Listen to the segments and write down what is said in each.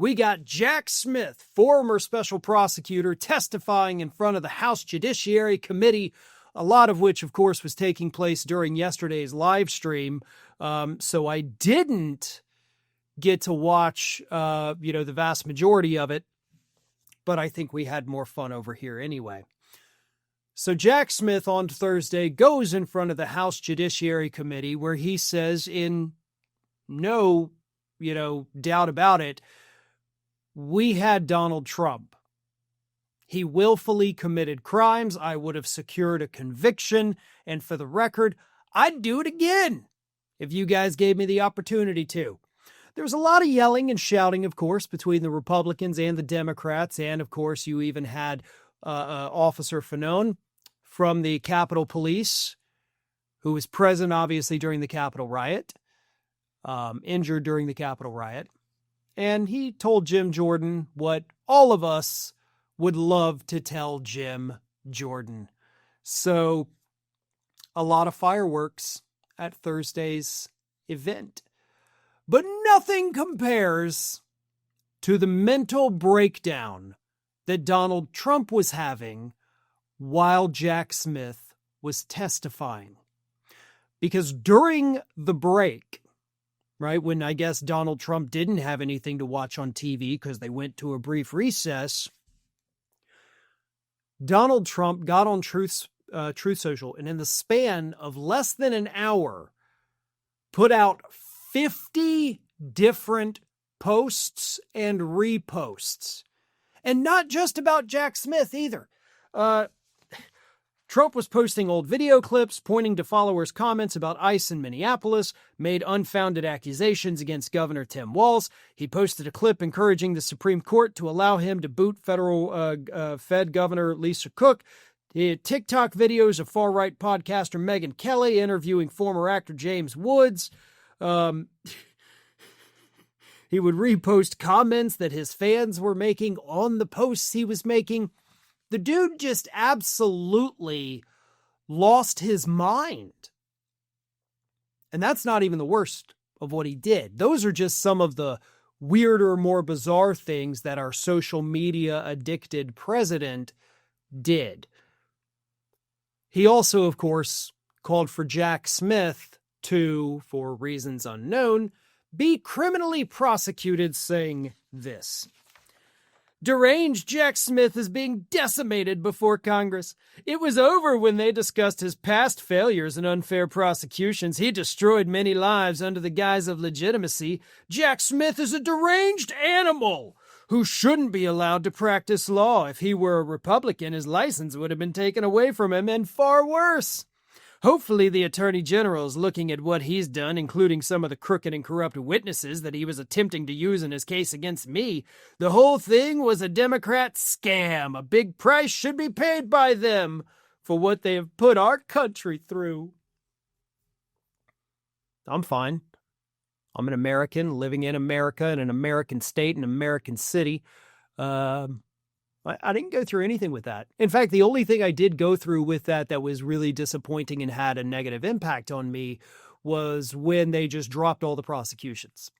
we got Jack Smith, former special prosecutor, testifying in front of the House Judiciary Committee, a lot of which, of course, was taking place during yesterday's live stream. So I didn't get to watch, the vast majority of it, but I think we had more fun over here anyway. So Jack Smith on Thursday goes in front of the House Judiciary Committee where he says in no, doubt about it, we had Donald Trump. He willfully committed crimes. I would have secured a conviction. And for the record, I'd do it again if you guys gave me the opportunity to. There was a lot of yelling and shouting, of course, between the Republicans and the Democrats. And, of course, you even had Officer Farron from the Capitol Police, who was present, obviously, during the Capitol riot, injured during the Capitol riot. And he told Jim Jordan what all of us would love to tell Jim Jordan. So a lot of fireworks at Thursday's event. But nothing compares to the mental breakdown that Donald Trump was having while Jack Smith was testifying. Because during the break, right, when I guess Donald Trump didn't have anything to watch on TV because they went to a brief recess, Donald Trump got on Truth Social, and in the span of less than an hour, put out 50 different posts and reposts. And not just about Jack Smith either. Trump was posting old video clips, pointing to followers' comments about ICE in Minneapolis, made unfounded accusations against Governor Tim Walz. He posted a clip encouraging the Supreme Court to allow him to boot federal Fed Governor Lisa Cook. He had TikTok videos of far-right podcaster Megyn Kelly interviewing former actor James Woods. He would repost comments that his fans were making on the posts he was making. The dude just absolutely lost his mind. And that's not even the worst of what he did. Those are just some of the weirder, more bizarre things that our social media addicted president did. He also, of course, called for Jack Smith to, for reasons unknown, be criminally prosecuted, saying this: "Deranged Jack Smith is being decimated before Congress. It was over when they discussed his past failures and unfair prosecutions. He destroyed many lives under the guise of legitimacy. Jack Smith is a deranged animal who shouldn't be allowed to practice law. If he were a Republican, his license would have been taken away from him, and far worse. Hopefully the Attorney General is looking at what he's done, including some of the crooked and corrupt witnesses that he was attempting to use in his case against me. The whole thing was a Democrat scam. A big price should be paid by them for what they have put our country through." I'm fine. I'm an American living in America, in an American state, in an American city. I didn't go through anything with that. In fact, the only thing I did go through with that was really disappointing and had a negative impact on me was when they just dropped all the prosecutions.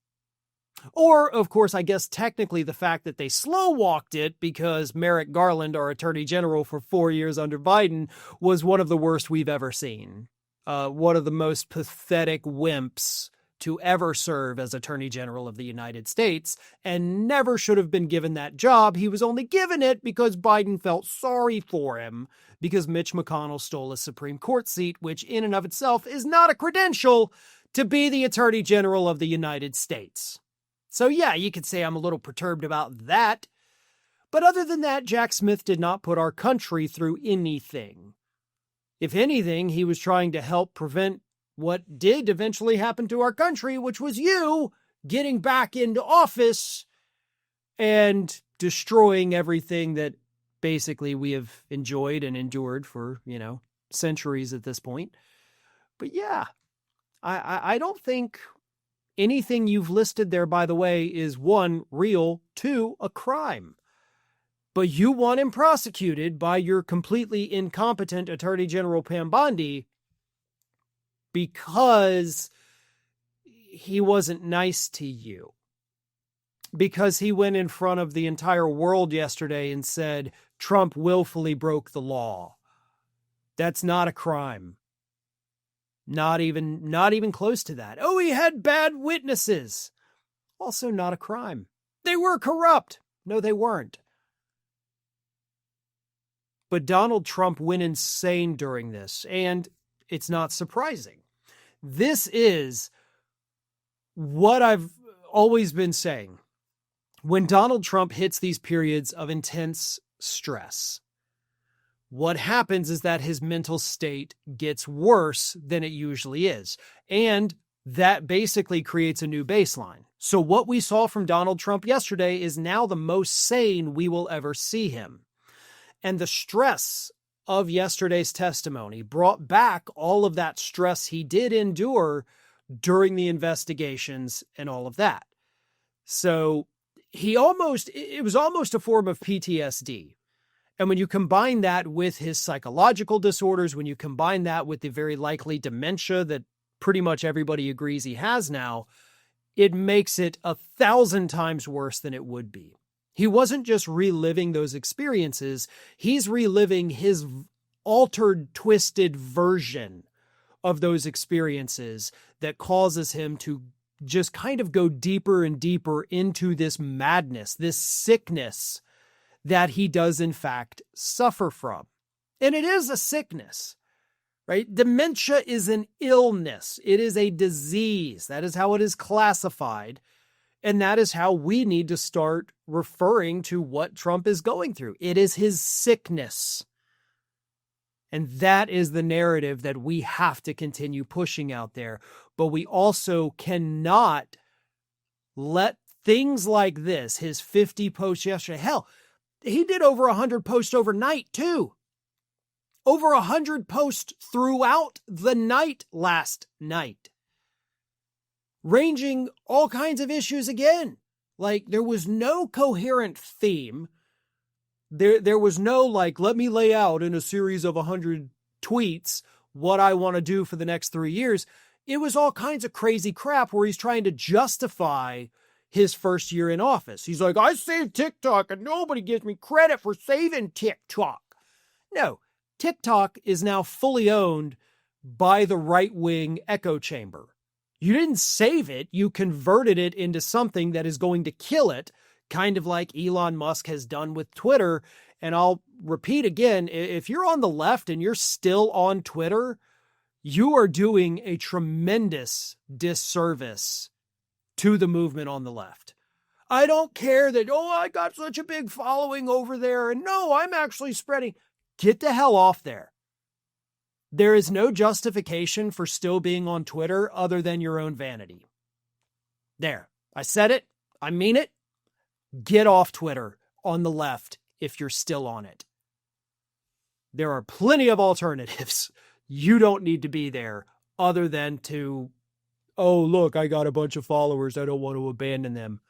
Or, of course, I guess technically the fact that they slow-walked it because Merrick Garland, our Attorney General for 4 years under Biden, was one of the worst we've ever seen. One of the most pathetic wimps to ever serve as Attorney General of the United States, and never should have been given that job. He was only given it because Biden felt sorry for him because Mitch McConnell stole a Supreme Court seat, which in and of itself is not a credential to be the Attorney General of the United States. So yeah, you could say I'm a little perturbed about that. But other than that, Jack Smith did not put our country through anything. If anything, he was trying to help prevent what did eventually happen to our country, which was you getting back into office and destroying everything that basically we have enjoyed and endured for, centuries at this point. But yeah, I don't think anything you've listed there, by the way, is one, real, two, a crime. But you want him prosecuted by your completely incompetent Attorney General Pam Bondi because he wasn't nice to you. because he went in front of the entire world yesterday and said Trump willfully broke the law. That's not a crime. Not even close to that. Oh, he had bad witnesses. Also not a crime. They were corrupt. No, they weren't. But Donald Trump went insane during this, and it's not surprising. This is what I've always been saying. When Donald Trump hits these periods of intense stress, what happens is that his mental state gets worse than it usually is. And that basically creates a new baseline. So what we saw from Donald Trump yesterday is now the most sane we will ever see him. And the stress of yesterday's testimony brought back all of that stress he did endure during the investigations and all of that. So it was almost a form of PTSD. And when you combine that with his psychological disorders, when you combine that with the very likely dementia that pretty much everybody agrees he has now, it makes it 1,000 times worse than it would be. He wasn't just reliving those experiences, he's reliving his altered, twisted version of those experiences that causes him to just kind of go deeper and deeper into this madness, this sickness that he does in fact suffer from. And it is a sickness, right? Dementia is an illness. It is a disease. That is how it is classified. And that is how we need to start referring to what Trump is going through. It is his sickness. And that is the narrative that we have to continue pushing out there. But we also cannot let things like this, his 50 posts yesterday, hell, he did over 100 posts overnight too. Over 100 posts throughout the night last night. Ranging all kinds of issues again. Like there was no coherent theme. There was no let me lay out in a series of 100 tweets what I want to do for the next 3 years. It was all kinds of crazy crap where he's trying to justify his first year in office. He's like, I saved TikTok and nobody gives me credit for saving TikTok. No, TikTok is now fully owned by the right-wing echo chamber. You didn't save it. You converted it into something that is going to kill it, kind of like Elon Musk has done with Twitter. And I'll repeat again, if you're on the left and you're still on Twitter, you are doing a tremendous disservice to the movement on the left. I don't care that, I got such a big following over there. And no, I'm actually spreading. Get the hell off there. There is no justification for still being on Twitter other than your own vanity. There. I said it. I mean it. Get off Twitter on the left if you're still on it. There are plenty of alternatives. You don't need to be there other than to, oh, look, I got a bunch of followers. I don't want to abandon them.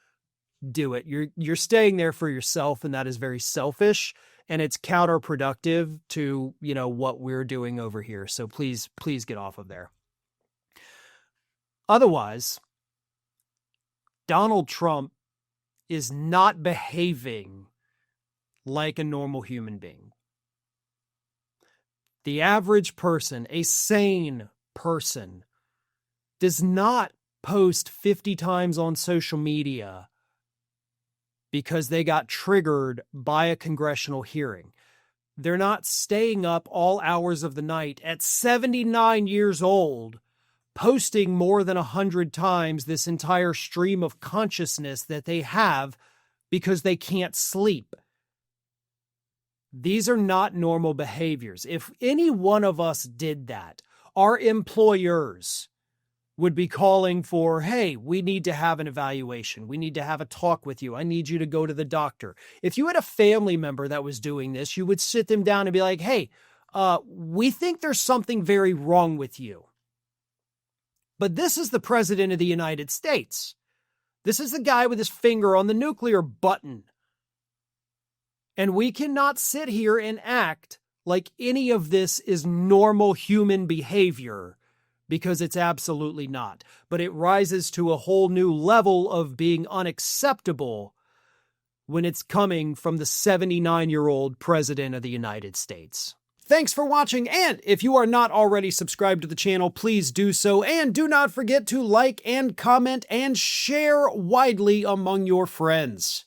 Do it. You're staying there for yourself, and that is very selfish. And it's counterproductive to, what we're doing over here. So please get off of there. Otherwise, Donald Trump is not behaving like a normal human being. The average person, a sane person, does not post 50 times on social media because they got triggered by a congressional hearing. They're not staying up all hours of the night at 79 years old, posting more than 100 times this entire stream of consciousness that they have because they can't sleep. These are not normal behaviors. If any one of us did that, our employers would be calling for, hey, we need to have an evaluation. We need to have a talk with you. I need you to go to the doctor. If you had a family member that was doing this, you would sit them down and be like, hey, we think there's something very wrong with you. But this is the president of the United States. This is the guy with his finger on the nuclear button. And we cannot sit here and act like any of this is normal human behavior because it's absolutely not. But it rises to a whole new level of being unacceptable when it's coming from the 79-year-old President of the United States. Thanks for watching, and if you are not already subscribed to the channel, please do so, and do not forget to like and comment and share widely among your friends.